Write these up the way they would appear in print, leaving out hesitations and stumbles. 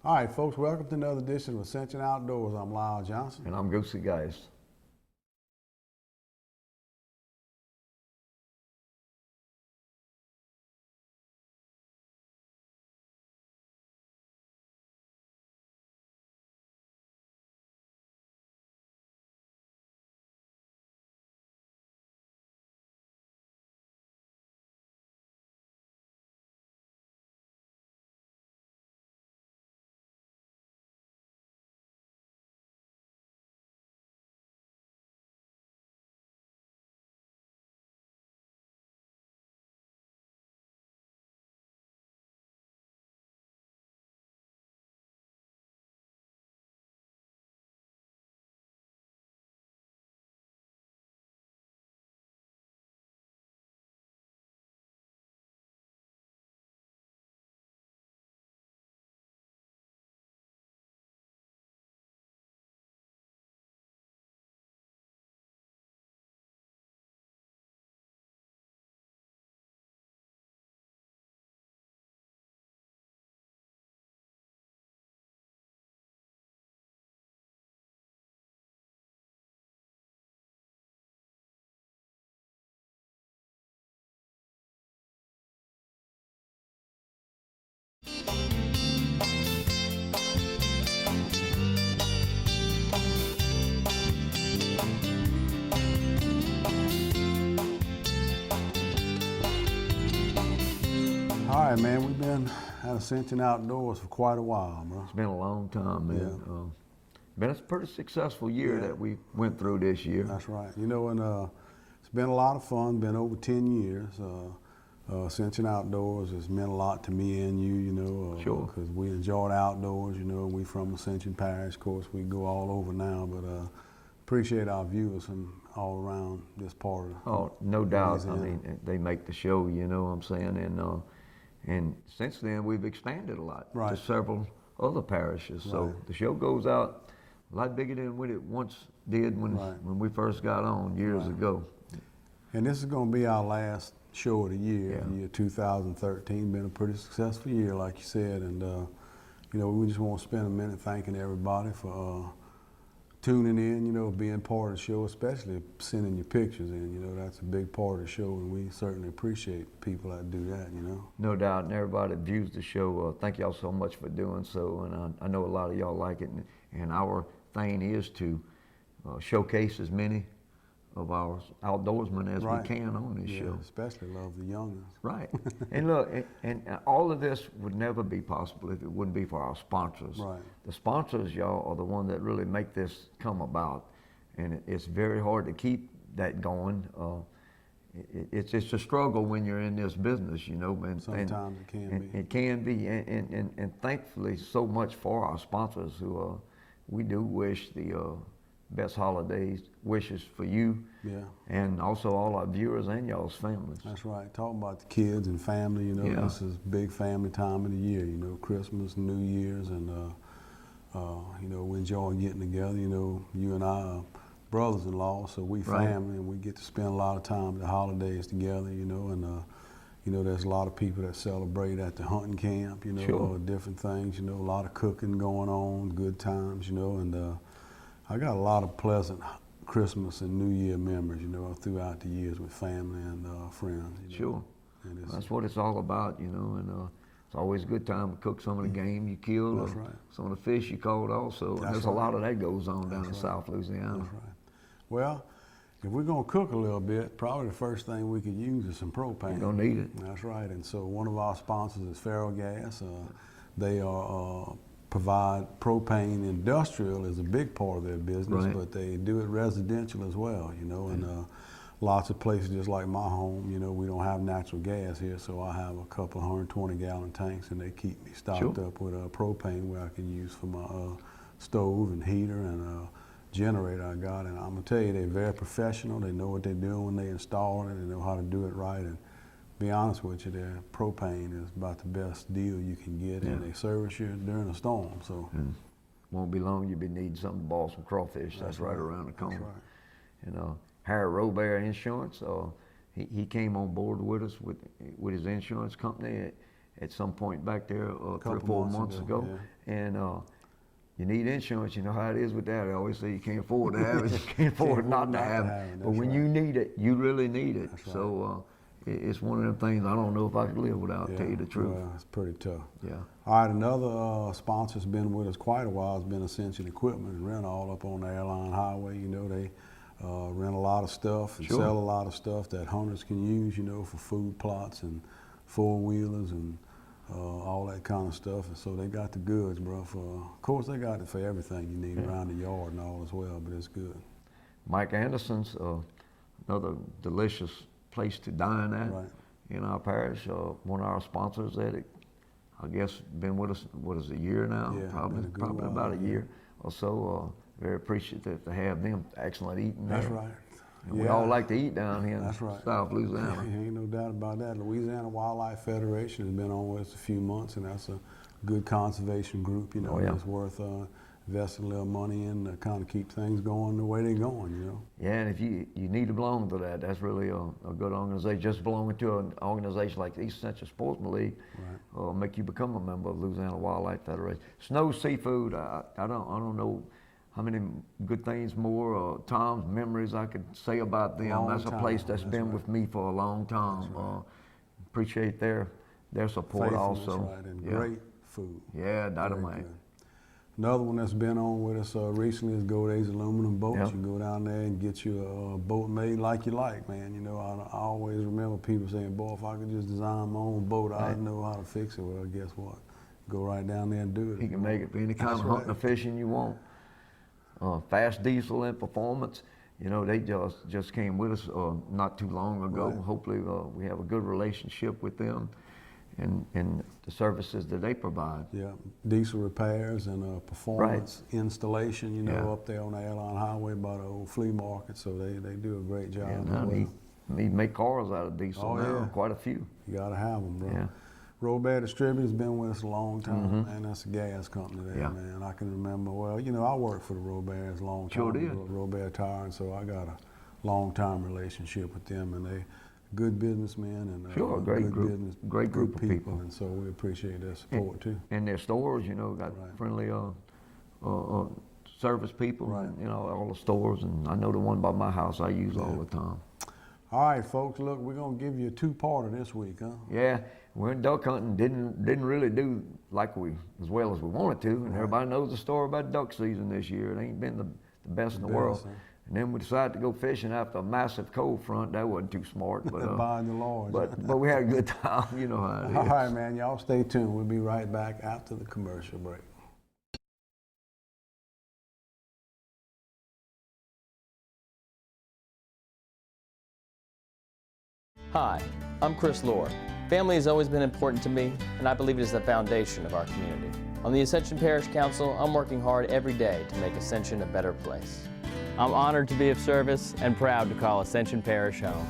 All right, folks, welcome to another edition of Ascension Outdoors. I'm Lyle Johnson. And I'm Goosie, guys. All right, man, we've been at Ascension Outdoors for quite a while, bro. It's been a long time, man. Yeah. Been a pretty successful year that we went through this year. That's right. You know, and it's been a lot of fun, been over 10 years. Ascension Outdoors has meant a lot to me and you know. Sure. Because we enjoy outdoors, you know. We from Ascension Parish, of course, we go all over now, but appreciate our viewers from all around this part of Oh, no doubt. I Louisiana. mean, they make the show, you know what I'm saying? And since then, we've expanded a lot Right. to several other parishes. So Right. the show goes out a lot bigger than what it once did when we first got on years ago. And this is going to be our last show of the year. Yeah. Year 2013 been a pretty successful year, like you said, and you know, we just want to spend a minute thanking everybody for tuning in, you know, being part of the show, especially sending your pictures in. You know, that's a big part of the show, and we certainly appreciate people that do that, you know. No doubt, and everybody that views the show, thank y'all so much for doing so, and I know a lot of y'all like it, and our thing is to showcase as many of our outdoorsmen as we can on this show. Especially love the youngins. Right, and look, and all of this would never be possible if it wouldn't be for our sponsors. Right. The sponsors, y'all, are the ones that really make this come about, and it's very hard to keep that going. It's a struggle when you're in this business, you know. And Sometimes it can be. It can be, and thankfully so much for our sponsors who we do wish the best holidays wishes for you. Yeah. And also all our viewers and y'all's families. That's right. Talking about the kids and family, you know, Yeah. This is big family time of the year, you know, Christmas, New Year's, and, you know, we enjoy getting together. You know, you and I are brothers-in-law, so we family, and we get to spend a lot of time at the holidays together, you know, and, you know, there's a lot of people that celebrate at the hunting camp, you know, Sure. different things, you know, a lot of cooking going on, good times, you know, and I got a lot of pleasant Christmas and New Year memories, you know, throughout the years with family and friends. You know? Sure. And it's, That's what it's all about, you know, and it's always a good time to cook some of the game you killed, That's or right. some of the fish you caught also. And That's there's right. a lot of that goes on down in That's South Louisiana. That's right. Well, if we're going to cook a little bit, probably the first thing we could use is some propane. You're gonna need it. That's right. And so one of our sponsors is Ferrogas. They are provide propane. Industrial is a big part of their business, Right. but they do it residential as well, you know. And lots of places, just like my home, you know, we don't have natural gas here, so I have a couple 120-gallon tanks, and they keep me stocked Sure. up with propane where I can use for my stove and heater and generator I got. And I'm gonna tell you, they're very professional. They know what they're doing when they install it. They know how to do it right. And be honest with you, their propane is about the best deal you can get, and they service you during a storm. So Won't be long you'll be needing something to boil some crawfish. That's right around the corner. That's right. And Harry Robert Insurance, he came on board with us with his insurance company at some point back there 3 or Couple 4 months months ago, ago. And you need insurance. You know how it is with that. I always say you can't afford to have it. You can't afford not to have it. But when you need it, you really need it. That's right. So it's one of them things I don't know if I could live without, to tell you the truth. Well, it's pretty tough. Yeah. All right, another sponsor's been with us quite a while. It's been Ascension Equipment and Rental all up on the Airline Highway. You know, they rent a lot of stuff and sell a lot of stuff that hunters can use, you know, for food plots and four-wheelers and all that kind of stuff. And so they got the goods, bro. Of course, they got it for everything you need around the yard and all as well, but it's good. Mike Anderson's another delicious place to dine at in our parish. One of our sponsors at it, I guess, been with us, what is it, a year now? Yeah, probably about a year or so. Very appreciative to have them. Excellent eating there. That's right. And we all like to eat down here in right. South Louisiana. Ain't no doubt about that. Louisiana Wildlife Federation has been on with us a few months, and that's a good conservation group, you know. It's worth investing a little money in to kind of keep things going the way they're going, you know. Yeah, and if you need to belong to that, that's really a good organization. Just belonging to an organization like the East Central Sportsman League make you become a member of Louisiana Wildlife Federation. Snow Seafood, I don't know how many good things more, Tom's memories I could say about them. That's a place that's been with me for a long time. Appreciate their support also. And great food. Yeah, dynamite. Another one that's been on with us recently is Goday's Aluminum Boats. You can go down there and get you a boat made like you like, man. You know, I always remember people saying, boy, if I could just design my own boat, I'd know how to fix it. Well, guess what? Go right down there and do it. You can make it for any kind of hunting or fishing you want. Fast Diesel and Performance, you know, they just came with us not too long ago. Hopefully we have a good relationship with them and the services that they provide. Yeah, diesel repairs and performance installation, you know, up there on the Airline Highway by the old flea market, so they do a great job. Yeah, they make cars out of diesel now, quite a few. You gotta have them, bro. Yeah. Robert Distributor's been with us a long time, and that's a gas company there, man. I can remember, well, you know, I worked for the Roberts a long time. Sure did. Robert Tire, and so I got a long-time relationship with them, and they good businessmen and great group of people. And so we appreciate their support too. And their stores, you know, got friendly service people, and, you know, all the stores, and I know the one by my house I use all the time. All right, folks, look, we're gonna give you a two-parter this week, huh? Yeah, we're in duck hunting, didn't really do like as well as we wanted to, and everybody knows the story about duck season this year. It ain't been the best in the world. And then we decided to go fishing after a massive cold front. That wasn't too smart, but Bayou Dularge. but we had a good time. You know how it is. All right, man. Y'all stay tuned. We'll be right back after the commercial break. Hi, I'm Chris Lohr. Family has always been important to me, and I believe it is the foundation of our community. On the Ascension Parish Council, I'm working hard every day to make Ascension a better place. I'm honored to be of service and proud to call Ascension Parish home.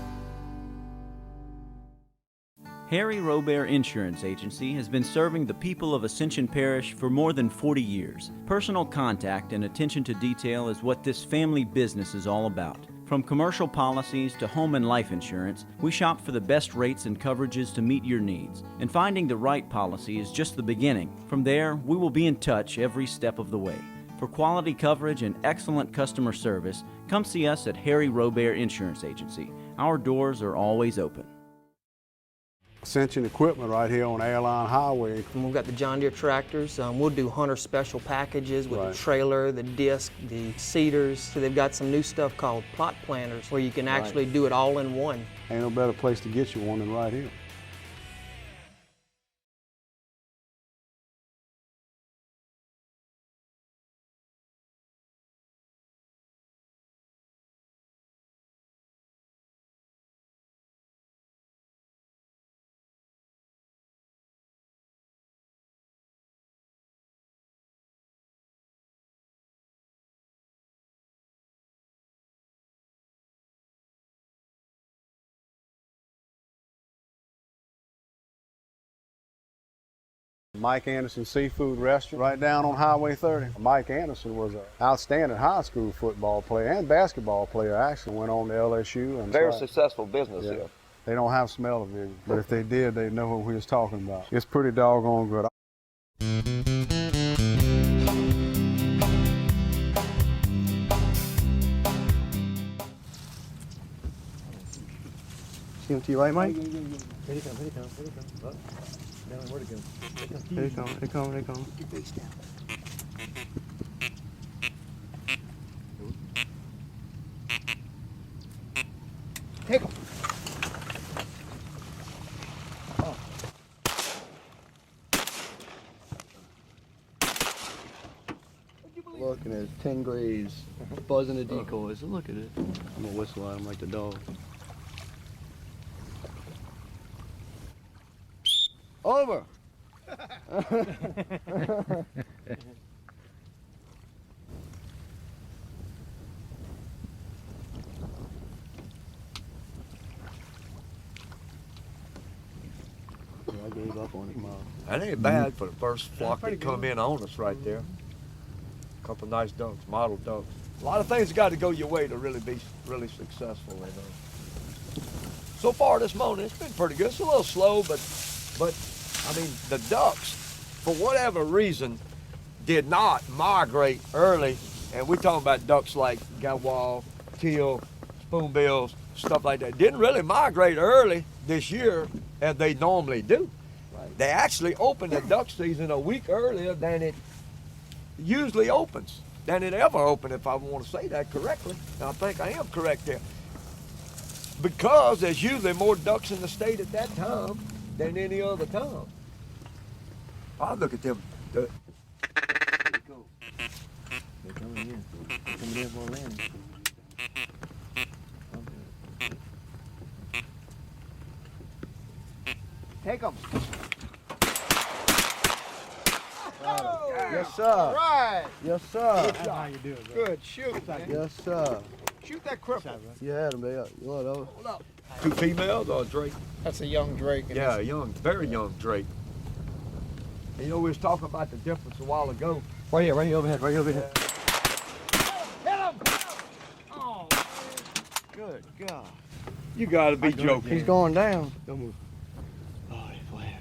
Harry Robert Insurance Agency has been serving the people of Ascension Parish for more than 40 years. Personal contact and attention to detail is what this family business is all about. From commercial policies to home and life insurance, we shop for the best rates and coverages to meet your needs. And finding the right policy is just the beginning. From there, we will be in touch every step of the way. For quality coverage and excellent customer service, come see us at Harry Robert Insurance Agency. Our doors are always open. Ascension Equipment right here on Airline Highway. And we've got the John Deere tractors. We'll do hunter special packages with the trailer, the disc, the seeders. So they've got some new stuff called plot planters where you can actually do it all in one. Ain't no better place to get you one than right here. Mike Anderson Seafood Restaurant right down on Highway 30. Mike Anderson was an outstanding high school football player and basketball player. Actually went on to LSU. And very successful business here. They don't have smell vision, but if they did, they'd know what we was talking about. It's pretty doggone good. See him to your right, Mike? Here he comes, here he comes, here he comes. Look. Down, where'd he go? Here he comes, here he comes, here he comes. Get face down. Take him. Looking at 10 grays, buzzing the decoys. Look at it. I'm gonna whistle at him like the dog. Over! I gave up on him. That ain't bad for the first flock that come in on us right there. Couple nice ducks, model ducks. A lot of things got to go your way to really be really successful. You know. So far this morning, it's been pretty good. It's a little slow, but I mean the ducks, for whatever reason, did not migrate early. And we're talking about ducks like gadwall, teal, spoonbills, stuff like that. Didn't really migrate early this year as they normally do. Right. They actually opened the duck season a week earlier than it usually opens, than it ever opened, if I want to say that correctly. And I think I am correct there. Because there's usually more ducks in the state at that time than any other time. I look at them. They're coming in. They're coming in for a landing. Take them. Yes, sir. All right. Yes, sir. That's how you do it, bro. Good shoot, man. Yes, sir. Shoot that cripple. You had him, baby. What, Hold up. Two females or a drake? That's a young drake. Yeah, a young, very young drake. And, you know, we was talking about the difference a while ago. right here overhead, right here overhead. Hit him! Oh, Good God. You gotta be joking. He's going down. Don't move. Oh, he flared.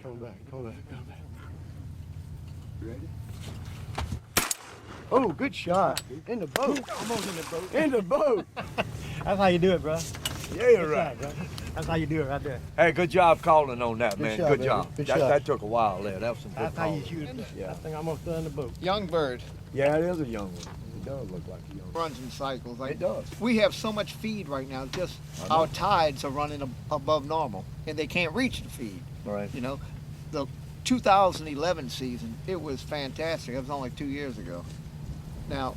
Come back. You ready? Oh, good shot. In the boat. almost in the boat. In the boat. That's how you do it, bro. Yeah, you're right. That's how you do it right there. Hey, good job calling on that, Good man. shot, good baby. job. Good that, shot. that took a while there. That was some good That's how you calling. shoot it. Yeah. That thing almost done in the boat. Young bird Yeah, it is a young one. It does look like a young one. runs in cycles. It does. We have so much feed right now. Just I know. our tides are running above normal, and they can't reach the feed. Right. You know, the 2011 season, it was fantastic. It was only 2 years ago. Now,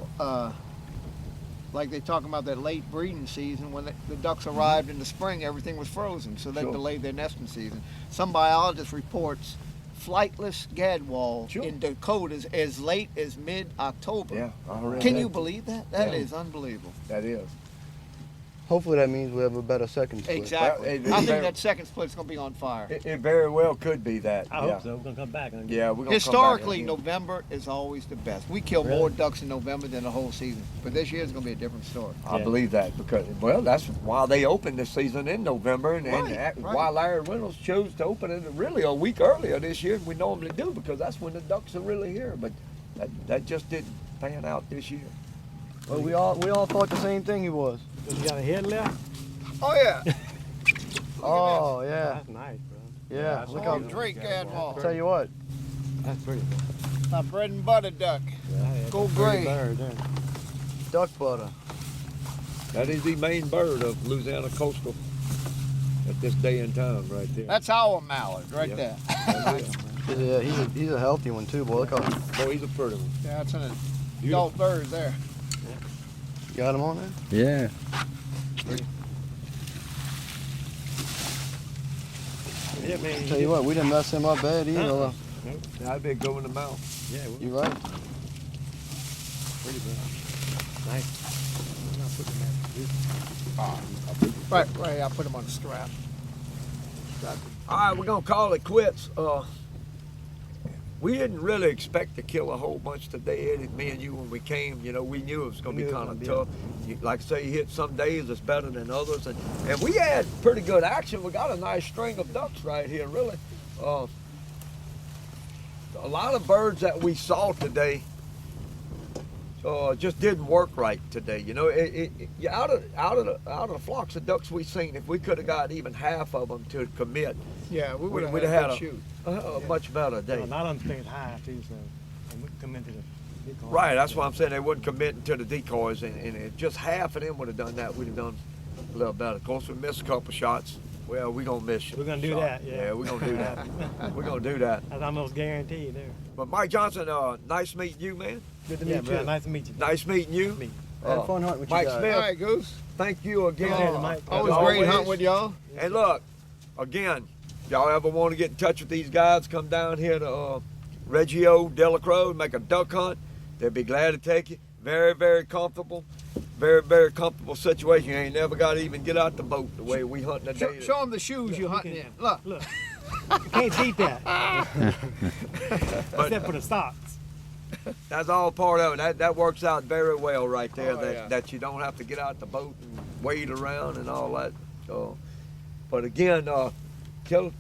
like they talking about that late breeding season, when the ducks arrived in the spring, everything was frozen, so they Sure. delayed their nesting season. Some biologist reports flightless gadwall Sure. in Dakotas as late as mid-October. Yeah, I read Can that. you believe that? That Yeah. is unbelievable. That is. Hopefully that means we have a better second split. Exactly. Well, it- I think very- that second split's going to be on fire. It very well could be that. I yeah. hope so. We're gonna come back. Yeah, we're gonna Historically, come back again. November is always the best. We kill Really? more ducks in November than the whole season. But this year is going to be a different story. I Yeah. believe that because, well, that's why they opened this season in November, and Right. why Larry Reynolds chose to open it really a week earlier this year than we normally do, because that's when the ducks are really here. But that just didn't pan out this year. Well, we all thought the same thing he was. You got a head left? Oh, yeah. Oh, yeah. That's nice, bro. Yeah. Look how. Drake gadwall. Tell you what. That's pretty. My bread and butter duck. Yeah, Go that's a pretty gray. bird there. Duck butter. That is the main bird of Louisiana coastal at this day and time, right there. That's our mallard right Yeah. there. Yeah, he's a healthy one too, boy. Look how. Boy, he's a pretty one. Yeah, it's an adult bird there. You got him on there? Yeah. Yeah, man. Tell you what, we didn't mess him up bad either. That'd be a good one in the mouth. Yeah, well, You right? pretty bro. Nice. I'm not putting that. Right. I put him on the strap. All right, we're gonna call it quits. we didn't really expect to kill a whole bunch today, Eddie. Me and you, when we came, you know, we knew it was going to be kind of tough. Like I say, you hit some days it's better than others, and we had pretty good action. We got a nice string of ducks right here, really. A lot of birds that we saw today just didn't work right today. You know, out of the flocks of ducks we seen, if we could have got even half of them to commit, Yeah, we would we'd have had had a shoot. a much better day. A lot of them stayed high too, so they wouldn't come into the decoy. Right, that's why I'm saying they wouldn't commit to the decoys, and if just half of them would have done that, we'd have done a little better. Of course, we missed a couple shots. Well, we're going to miss you. We're going to do that, yeah. Yeah, we're going to do that. We're going to do that. That's almost guaranteed there. But Mike Johnson, nice meeting you, man. Good to meet you. brother. Nice to meet you. Nice meeting you. Had fun hunting with you Mike guys. Smith, All right, Goose. thank you again. Mike. Always As great hunting with y'all. And look, again, y'all ever want to get in touch with these guys, come down here to Reggio, Delacroix, make a duck hunt. They'll be glad to take you. Very, very comfortable. Very, very comfortable situation. You ain't never got to even get out the boat the way we hunting today. Show them the shoes you're hunting in. Look. Look. You can't beat that. Except for the socks. That's all part of it. That works out very well right there. Oh, yeah. That you don't have to get out the boat and wade around and all that. So, but again, tell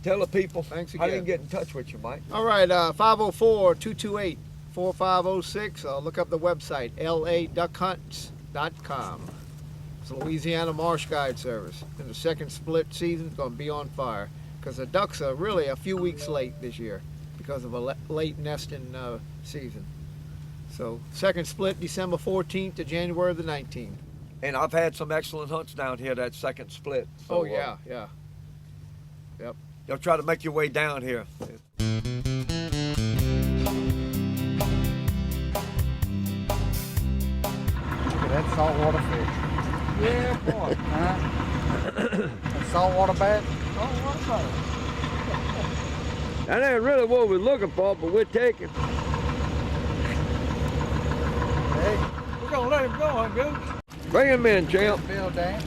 the people Thanks how they again. can get in touch with you, Mike. All right, 504-228-4506. Look up the website, laduckhunts.com. It's a Louisiana Marsh Guide Service. And the second split season is going to be on fire because the ducks are really a few weeks late this year because of a late nesting season. So second split, December 14th to January the 19th. And I've had some excellent hunts down here that second split. So, Oh, yeah, yeah. Yep. You'll try to make your way down here. Look at that saltwater fish. Yeah, boy. That saltwater bat. That ain't really what we're looking for, but we're taking. Hey, We're going to let him go, huh, Goose? Bring him in, champ. Bill Dan.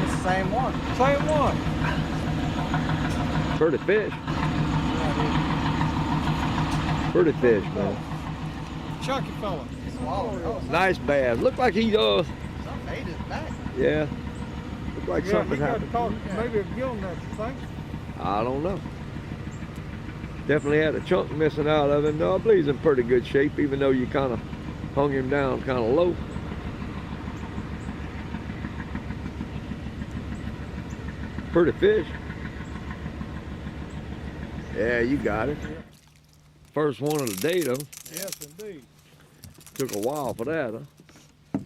It's the same one. Same one. Pretty fish. Pretty fish, man. Chunky fella. Swallowed. Nice bass. Look like he Something ate his back. yeah. Look like something happened. Maybe a gill nut, you think? I don't know. Definitely had a chunk missing out of him. No, I believe he's in pretty good shape, even though you kind of hung him down kind of low. Pretty fish. Yeah, you got it. First one of the day, though. Yes, indeed. Took a while for that, huh?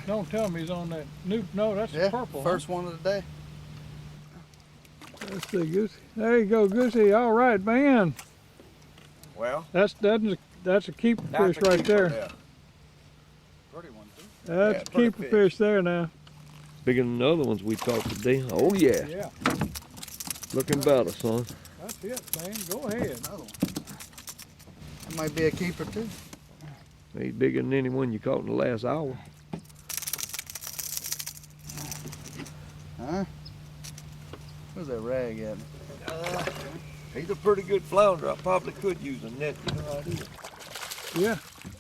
Don't tell me he's on that new. No, that's Yeah, purple. first one of the day. Let's see, Goosey. There you go, Goosey. All right, man. Well, That's a keeper that's fish a right keeper there. Pretty one too. That's Yeah, a pretty keeper fish. fish there now. bigger than the other ones we caught today. Oh, yeah. Yeah, Looking better, son. that's it, man. Go ahead. Another one. That might be a keeper too. He's bigger than any one you caught in the last hour. Huh? Where's that rag at? He's a pretty good flounder. I probably could use a net. You know how it is. Yeah.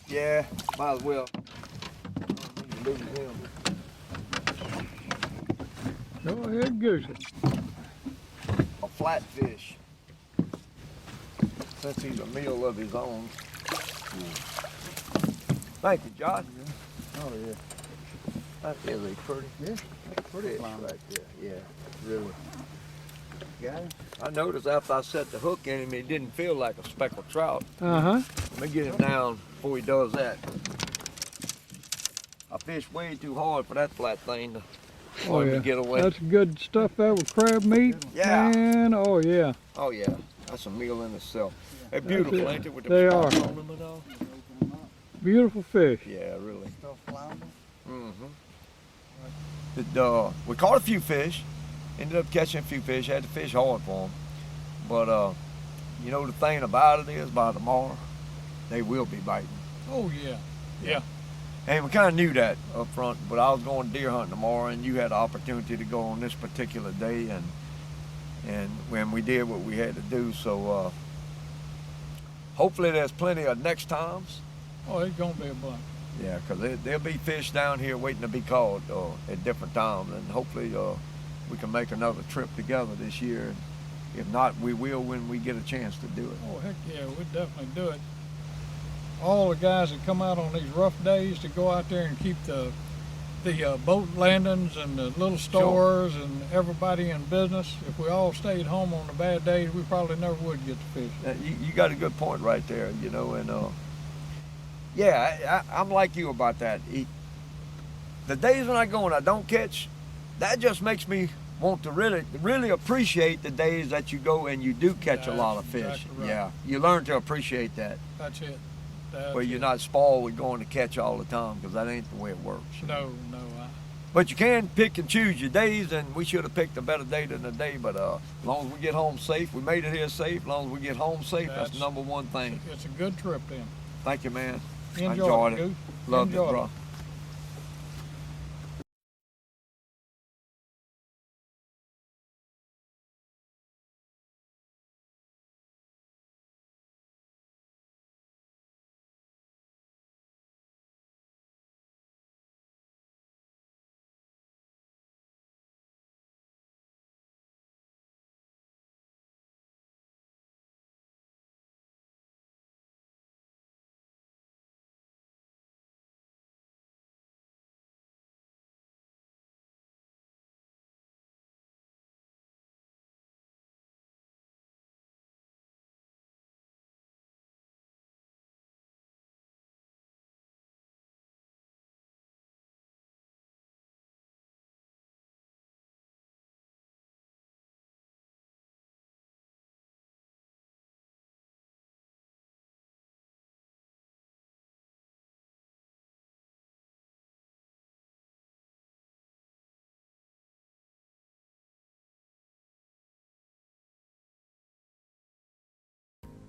Yeah, might as well. Lose him. Go ahead, Goosey. A flatfish. Since he's a meal of his own. Thank you, Josh. Oh yeah. That is a pretty, Yeah. pretty fish flounder. right there. Yeah, really. Got him? I noticed after I set the hook in him, he didn't feel like a speckled trout. Uh-huh. Let me get him down before he does that. I fished way too hard for that flat thing to Oh, let me yeah. get away. That's good stuff there with crab meat. Yeah. Man, oh, yeah. Oh yeah, that's a meal in itself. They're That's beautiful, it. ain't they? With the They spots are. on them and all. Beautiful fish. Yeah, really. Still flounder? Mm-hmm. We caught a few fish. Ended up catching a few fish. Had to fish hard for them. But you know the thing about it is, by tomorrow, they will be biting. Oh yeah. Yeah. And we kind of knew that up front, but I was going deer hunting tomorrow, and you had the opportunity to go on this particular day, and when we did what we had to do, so hopefully there's plenty of next times. Oh, it's gonna be a bunch. Yeah, because there'll be fish down here waiting to be caught at different times, and hopefully we can make another trip together this year. If not, we will when we get a chance to do it. Oh, heck yeah, we'd definitely do it. All the guys that come out on these rough days to go out there and keep the boat landings and the little stores and everybody in business. If we all stayed home on the bad days, we probably never would get to fish. You got a good point right there, and yeah, I'm like you about that. The days when I go and I don't catch, that just makes me want to really appreciate the days that you go and you do catch a lot of fish. Exactly right. Yeah, you learn to appreciate that. That's it. Where you're not spoiled with going to catch all the time, because that ain't the way it works. No. But you can pick and choose your days, and we should have picked a better day than the day. But as long as we get home safe, we made it here safe. As long as we get home safe, that's the number one thing. It's a good trip then. Thank you, man. I Enjoyed enjoyed it. it. Loved it, bro.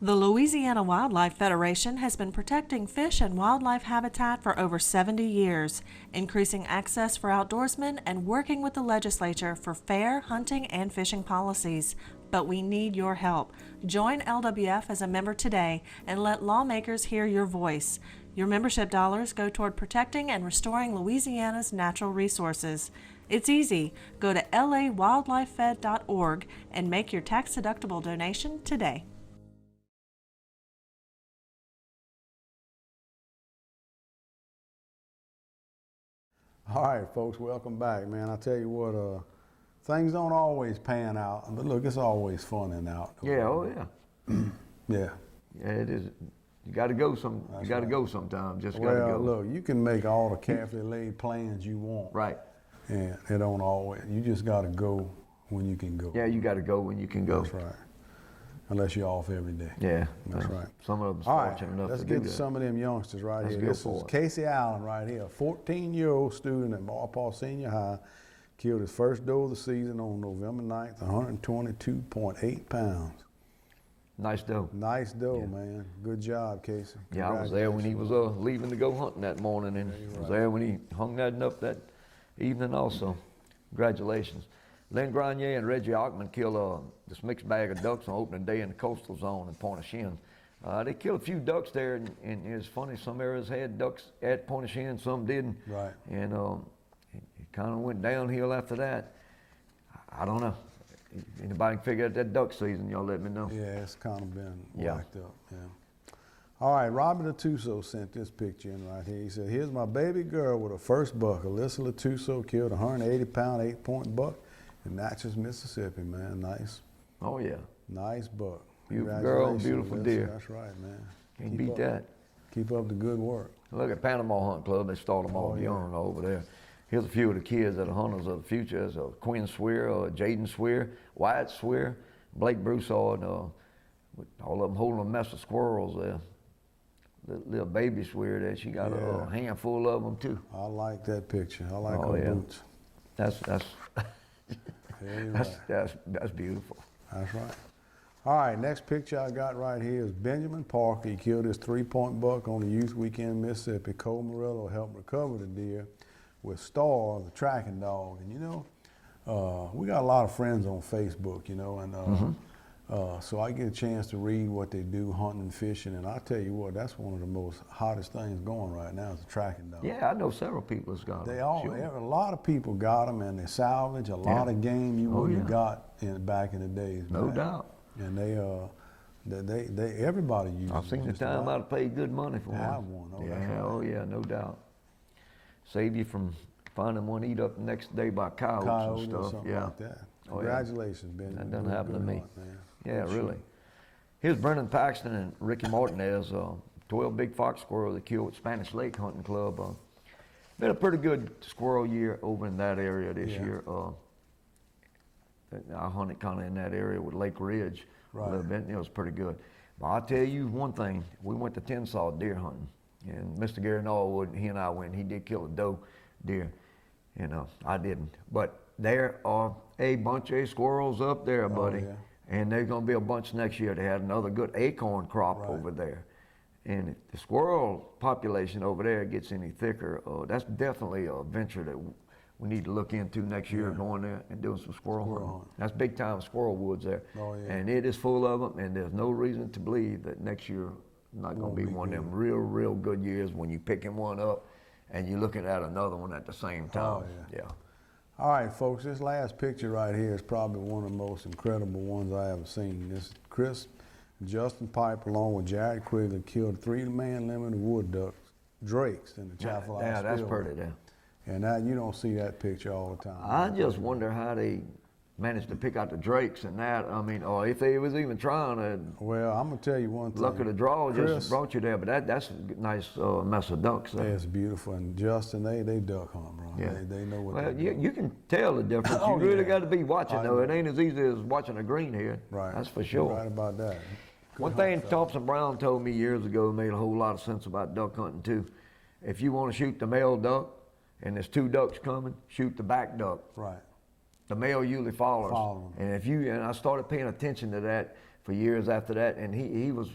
The Louisiana Wildlife Federation has been protecting fish and wildlife habitat for over 70 years, increasing access for outdoorsmen and working with the legislature for fair hunting and fishing policies. But we need your help. Join LWF as a member today and let lawmakers hear your voice. Your membership dollars go toward protecting and restoring Louisiana's natural resources. It's easy. Go to lawildlifefed.org and make your tax-deductible donation today. All right, folks, welcome back, man. I tell you what, things don't always pan out, but look, it's always fun and out. Yeah, oh yeah. Yeah. Yeah, it is. You got to go some. That's you got to right. go sometime. Just got to Well, go. look, you can make all the carefully laid plans you want. Right. And it don't always. You just got to go when you can go. Yeah, you got to go when you can go. That's right. Unless you're off every day. Yeah, That's right. Some of us All right, fortunate enough let's to get do to that. some of them youngsters right Let's here. go This for is it. Casey Allen right here, a 14-year-old student at Marpaw Senior High, killed his first doe of the season on November 9th, 122.8 pounds. Nice doe. Nice doe, man. Good job, Casey. Yeah, I was there when he was leaving to go hunting that morning, and I was there when he hung that up that evening also. Congratulations. Len Grenier and Reggie Ockman killed this mixed bag of ducks on opening day in the coastal zone in Pointe-au-Chien. They killed a few ducks there, and it's funny, some areas had ducks at Pointe-au-Chien, some didn't. Right. And it kind of went downhill after that. I don't know. Anybody can figure out that duck season, y'all let me know. Yeah, it's kind of been Yeah. whacked up. Yeah. All right, Robert Latuso sent this picture in right here. He said, "Here's my baby girl with her first buck. Alyssa Latuso killed a 180-pound, 8-point buck in Natchez, Mississippi, man. Nice. Oh, yeah. Nice buck. Beautiful girl, Congratulations, beautiful Alyssa. deer. That's right, man. Can't beat that. Keep up the good work. Look at Panama Hunt Club. They start them all young over there. Here's a few of the kids that are hunters of the future. There's Quinn Swear, Jaden Swear, Wyatt Swear, Blake Broussard, all of them holding a mess of squirrels there. Little baby Swear there. She got a handful of them too. I like that picture. I like Oh, her yeah. boots. That's Yeah, you're right. that's beautiful. That's right. All right, next picture I got right here is Benjamin Parker. He killed his 3-point buck on the youth weekend in Mississippi. Cole Morello helped recover the deer with Star, the tracking dog. And you know, we got a lot of friends on Facebook, you know, and so I get a chance to read what they do hunting and fishing. And I tell you what, that's one of the most hottest things going right now is the tracking dog. Yeah, I know several people that's got them. They all, a lot of people got them, and they salvage a lot of game you wouldn't have got back in the days. No doubt. And they everybody uses them. I've seen the time I'd pay good money for have one. one. Oh, yeah, that's right. oh yeah, no doubt. Save you from finding one eat up the next day by coyotes and stuff. Or something like that. Oh, Congratulations, Ben. That doesn't happen to me. Hunt, man. Yeah, really. Here's Brendan Paxton and Ricky Martinez, 12 big fox squirrel they killed at Spanish Lake Hunting Club. Been a pretty good squirrel year over in that area this year. I hunted kind of in that area with Lake Ridge a little bit, and it was pretty good. But I'll tell you one thing, we went to Tensaw deer hunting, and Mr. Gary Norwood, he and I went, he did kill a doe deer, and I didn't. But there are a bunch of squirrels up there, buddy, and there's gonna be a bunch next year. They had another good acorn crop over there. And if the squirrel population over there gets any thicker, that's definitely a venture that we need to look into next year, going there and doing some squirrel hunting. That's big time squirrel woods there. And it is full of them, and there's no reason to believe that next year not going to be one of them real good years when you're picking one up and you're looking at another one at the same time. All right, folks, this last picture right here is probably one of the most incredible ones I ever seen. This Chris and Justin Piper, along with Jared Quigley, killed 3-man limit of wood ducks, drakes, in the Chapel House. Yeah, that's pretty there. And that, you don't see that picture all the time. I just wonder how they managed to pick out the drakes and that. I mean, or if they was even trying to. Well, I'm gonna tell you one thing. Luck of the draw just brought you there, but that's a nice mess of ducks. Yeah, it's beautiful, and Justin, they duck hunt, bro. Yeah. They know what. Well, they do. you can tell the difference. You really got to be watching though. It ain't as easy as watching a greenhead. Right. That's for sure. You're right about that. One thing Thompson Brown told me years ago made a whole lot of sense about duck hunting too. If you want to shoot the male duck, and there's 2 ducks coming, shoot the back duck. Right. The male usually follows. And and I started paying attention to that for years after that, and he was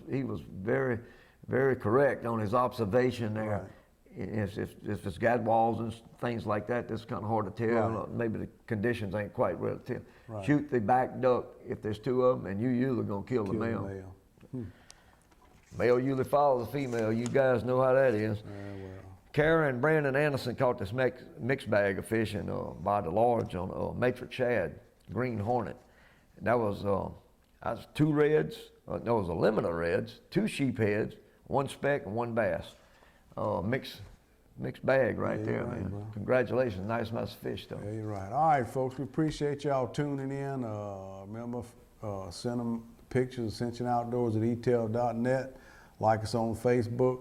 very, very correct on his observation there. Right. If it's got walls and things like that, that's kind of hard to tell. Right. Maybe the conditions ain't quite real to tell. Right. Shoot the back duck if there's 2 of them, and you usually gonna kill the male. Male usually follows the female. You guys know how that is. Kara and Brandon Anderson caught this mixed bag of fish in Bayou Dularge on matrix shad, green hornet. That was 2 reds, there was a limit of reds, 2 sheepheads, 1 speck, and 1 bass. Mixed bag right there, man. Bro. Congratulations, nice mess of fish though. Yeah, you're right. All right, folks, we appreciate y'all tuning in. Remember, send them pictures, Ascension Outdoors at etail.net. Like us on Facebook.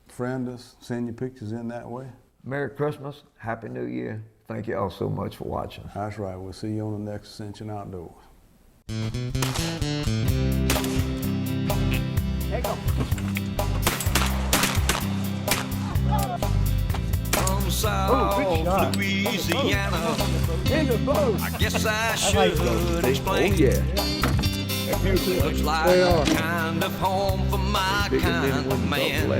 Friend us, send your pictures in that way. Merry Christmas, Happy New Year. Thank you all so much for watching. That's right. We'll see you on the next Ascension Outdoors. Take them. From South Louisiana, I guess I should explain. Oh yeah. Looks like a kind of home for my kind of man.